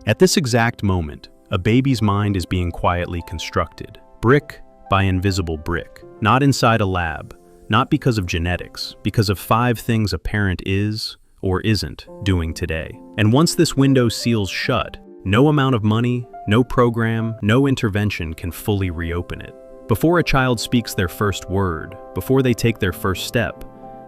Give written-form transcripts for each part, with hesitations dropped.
At this exact moment, a baby's mind is being quietly constructed, brick by invisible brick, not inside a lab, not because of genetics, because of 5 things a parent is or isn't doing today. And once this window seals shut, no amount of money, no program, no intervention can fully reopen it. Before a child speaks their first word, before they take their first step,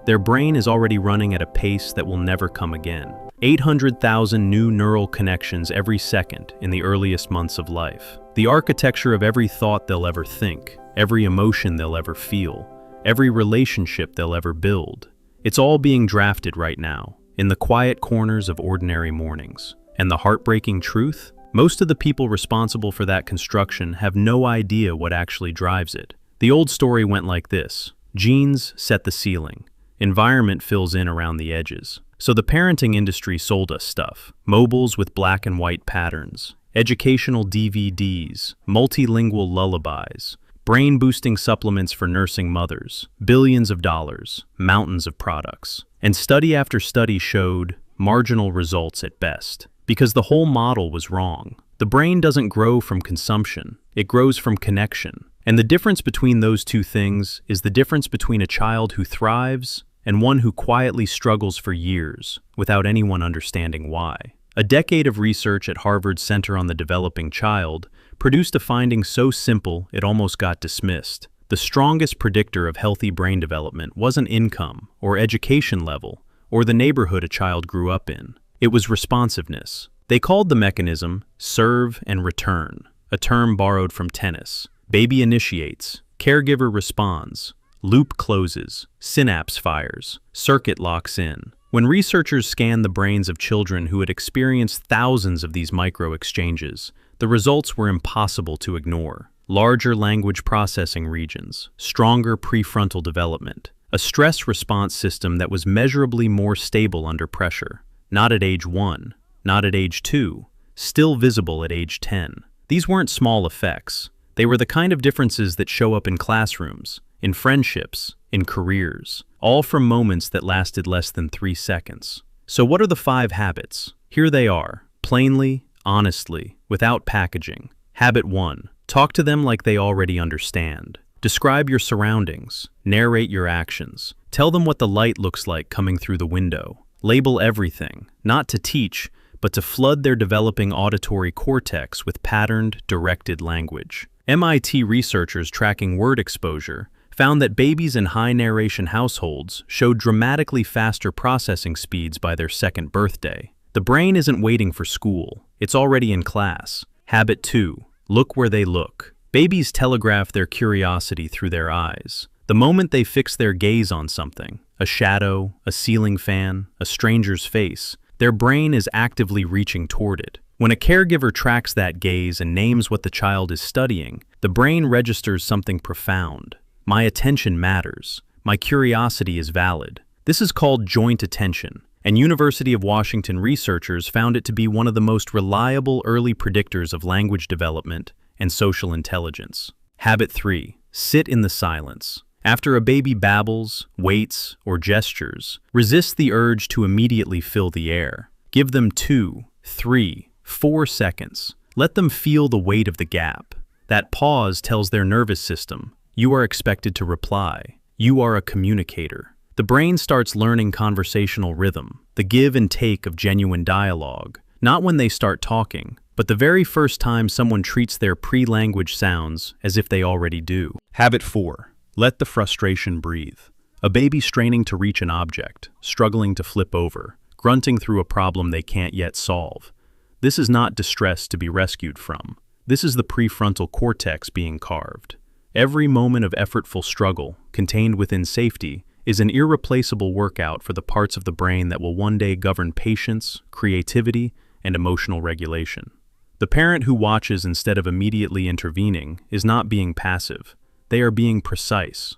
their brain is already running at a pace that will never come again. 800,000 new neural connections every second in the earliest months of life. The architecture of every thought they'll ever think, every emotion they'll ever feel, every relationship they'll ever build. It's all being drafted right now, in the quiet corners of ordinary mornings. And the heartbreaking truth? Most of the people responsible for that construction have no idea what actually drives it. The old story went like this: genes set the ceiling, environment fills in around the edges. So the parenting industry sold us stuff: mobiles with black and white patterns, educational DVDs, multilingual lullabies, brain-boosting supplements for nursing mothers, billions of dollars, mountains of products. And study after study showed marginal results at best, because the whole model was wrong. The brain doesn't grow from consumption, it grows from connection. And the difference between those two things is the difference between a child who thrives and one who quietly struggles for years without anyone understanding why. A decade of research at Harvard's Center on the Developing Child produced a finding so simple it almost got dismissed. The strongest predictor of healthy brain development wasn't income or education level or the neighborhood a child grew up in. It was responsiveness. They called the mechanism serve and return, a term borrowed from tennis. Baby initiates, caregiver responds, loop closes, synapse fires, circuit locks in. When researchers scanned the brains of children who had experienced thousands of these micro-exchanges, the results were impossible to ignore. Larger language processing regions, stronger prefrontal development, a stress response system that was measurably more stable under pressure. Not at age 1, not at age 2, still visible at age 10. These weren't small effects. They were the kind of differences that show up in classrooms, in friendships, in careers, all from moments that lasted less than 3 seconds. So what are the 5 habits? Here they are, plainly, honestly, without packaging. Habit 1. Talk to them like they already understand. Describe your surroundings. Narrate your actions. Tell them what the light looks like coming through the window. Label everything, not to teach, but to flood their developing auditory cortex with patterned, directed language. MIT researchers tracking word exposure found that babies in high narration households showed dramatically faster processing speeds by their 2nd birthday. The brain isn't waiting for school, it's already in class. Habit 2. Look where they look. Babies telegraph their curiosity through their eyes. The moment they fix their gaze on something, a shadow, a ceiling fan, a stranger's face, their brain is actively reaching toward it. When a caregiver tracks that gaze and names what the child is studying, the brain registers something profound. My attention matters. My curiosity is valid. This is called joint attention, and University of Washington researchers found it to be one of the most reliable early predictors of language development and social intelligence. Habit 3. Sit in the silence. After a baby babbles, waits, or gestures, resist the urge to immediately fill the air. Give them 2, 3, 4 seconds. Let them feel the weight of the gap. That pause tells their nervous system, you are expected to reply. You are a communicator. The brain starts learning conversational rhythm, the give and take of genuine dialogue, not when they start talking, but the very first time someone treats their pre-language sounds as if they already do. Habit 4. Let the frustration breathe. A baby straining to reach an object, struggling to flip over, grunting through a problem they can't yet solve. This is not distress to be rescued from. This is the prefrontal cortex being carved. Every moment of effortful struggle, contained within safety, is an irreplaceable workout for the parts of the brain that will one day govern patience, creativity, and emotional regulation. The parent who watches instead of immediately intervening is not being passive. They are being precise.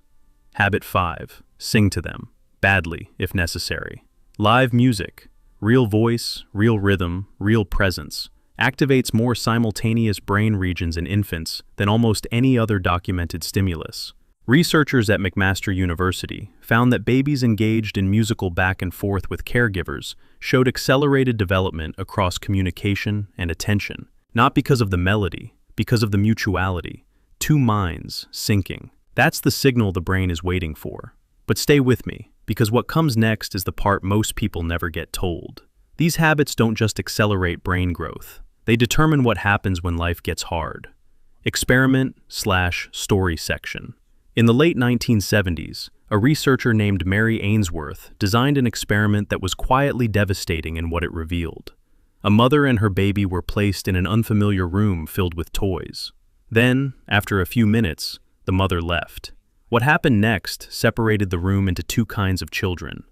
Habit 5. Sing to them, badly if necessary. Live music, real voice, real rhythm, real presence, activates more simultaneous brain regions in infants than almost any other documented stimulus. Researchers at McMaster University found that babies engaged in musical back and forth with caregivers showed accelerated development across communication and attention, not because of the melody, because of the mutuality. Two minds syncing. That's the signal the brain is waiting for. But stay with me, because what comes next is the part most people never get told. These habits don't just accelerate brain growth. They determine what happens when life gets hard. Experiment/story section. In the late 1970s, a researcher named Mary Ainsworth designed an experiment that was quietly devastating in what it revealed. A mother and her baby were placed in an unfamiliar room filled with toys. Then, after a few minutes, the mother left. What happened next separated the room into two kinds of children.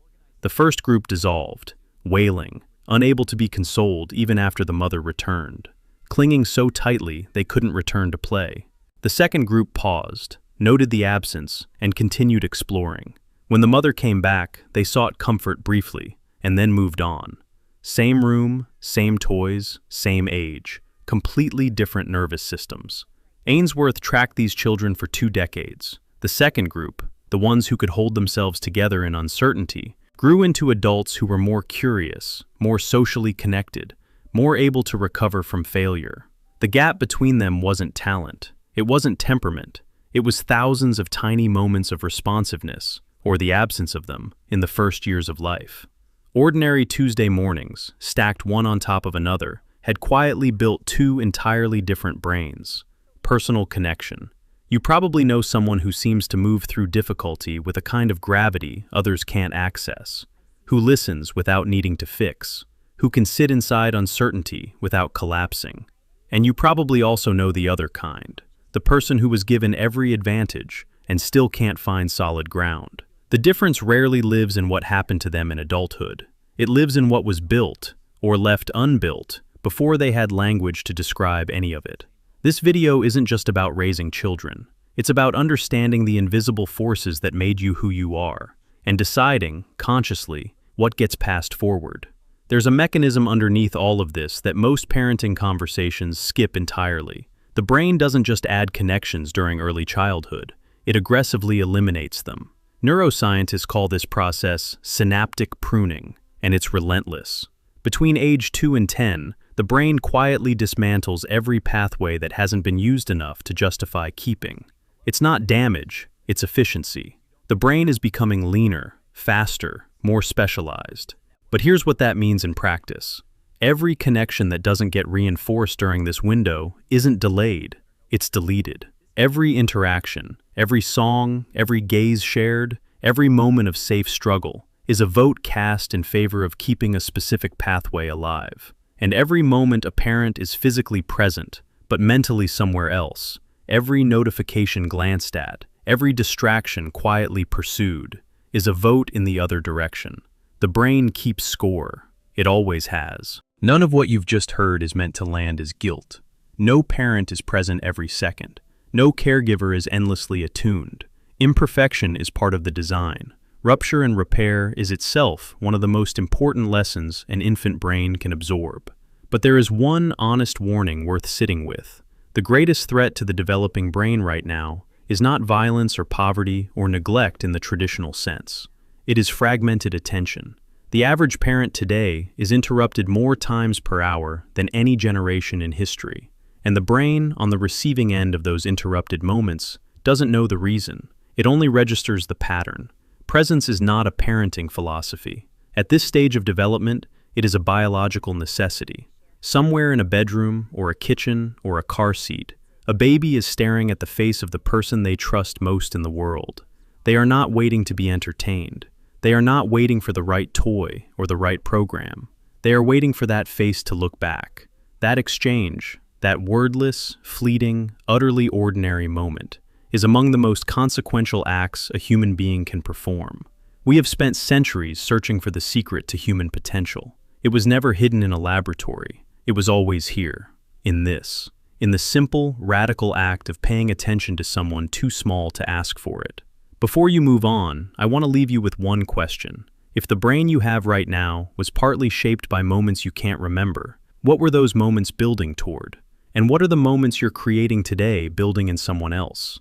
The first group dissolved, wailing, unable to be consoled even after the mother returned, clinging so tightly they couldn't return to play. The second group paused, noted the absence, and continued exploring. When the mother came back, they sought comfort briefly, and then moved on. Same room, same toys, same age, completely different nervous systems. Ainsworth tracked these children for 2 decades. The second group, the ones who could hold themselves together in uncertainty, grew into adults who were more curious, more socially connected, more able to recover from failure. The gap between them wasn't talent. It wasn't temperament. It was thousands of tiny moments of responsiveness, or the absence of them, in the first years of life. Ordinary Tuesday mornings, stacked one on top of another, had quietly built 2 entirely different brains. Personal connection. You probably know someone who seems to move through difficulty with a kind of gravity others can't access, who listens without needing to fix, who can sit inside uncertainty without collapsing. And you probably also know the other kind, the person who was given every advantage and still can't find solid ground. The difference rarely lives in what happened to them in adulthood. It lives in what was built, or left unbuilt, before they had language to describe any of it. This video isn't just about raising children. It's about understanding the invisible forces that made you who you are, and deciding, consciously, what gets passed forward. There's a mechanism underneath all of this that most parenting conversations skip entirely. The brain doesn't just add connections during early childhood, it aggressively eliminates them. Neuroscientists call this process synaptic pruning, and it's relentless. Between age 2 and 10, the brain quietly dismantles every pathway that hasn't been used enough to justify keeping. It's not damage, it's efficiency. The brain is becoming leaner, faster, more specialized. But here's what that means in practice. Every connection that doesn't get reinforced during this window isn't delayed, it's deleted. Every interaction, every song, every gaze shared, every moment of safe struggle is a vote cast in favor of keeping a specific pathway alive. And every moment a parent is physically present, but mentally somewhere else, every notification glanced at, every distraction quietly pursued, is a vote in the other direction. The brain keeps score. It always has. None of what you've just heard is meant to land as guilt. No parent is present every second. No caregiver is endlessly attuned. Imperfection is part of the design. Rupture and repair is itself one of the most important lessons an infant brain can absorb. But there is one honest warning worth sitting with. The greatest threat to the developing brain right now is not violence or poverty or neglect in the traditional sense. It is fragmented attention. The average parent today is interrupted more times per hour than any generation in history. And the brain, on the receiving end of those interrupted moments, doesn't know the reason. It only registers the pattern. Presence is not a parenting philosophy. At this stage of development, it is a biological necessity. Somewhere in a bedroom, or a kitchen, or a car seat, a baby is staring at the face of the person they trust most in the world. They are not waiting to be entertained. They are not waiting for the right toy or the right program. They are waiting for that face to look back. That exchange, that wordless, fleeting, utterly ordinary moment, is among the most consequential acts a human being can perform. We have spent centuries searching for the secret to human potential. It was never hidden in a laboratory. It was always here, in the simple, radical act of paying attention to someone too small to ask for it. Before you move on, I want to leave you with one question. If the brain you have right now was partly shaped by moments you can't remember, what were those moments building toward? And what are the moments you're creating today building in someone else?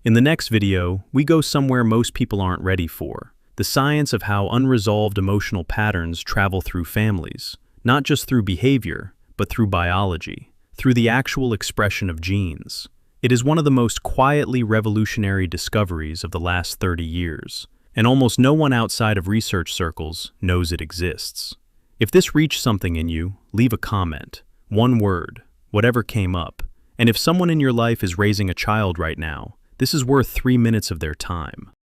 In the next video, we go somewhere most people aren't ready for, The science of how unresolved emotional patterns travel through families, not just through behavior, but through biology, through the actual expression of genes. It is one of the most quietly revolutionary discoveries of the last 30 years, and almost no one outside of research circles knows it exists. If this reached something in you, leave a comment, one word, whatever came up. And if someone in your life is raising a child right now, this is worth 3 minutes of their time.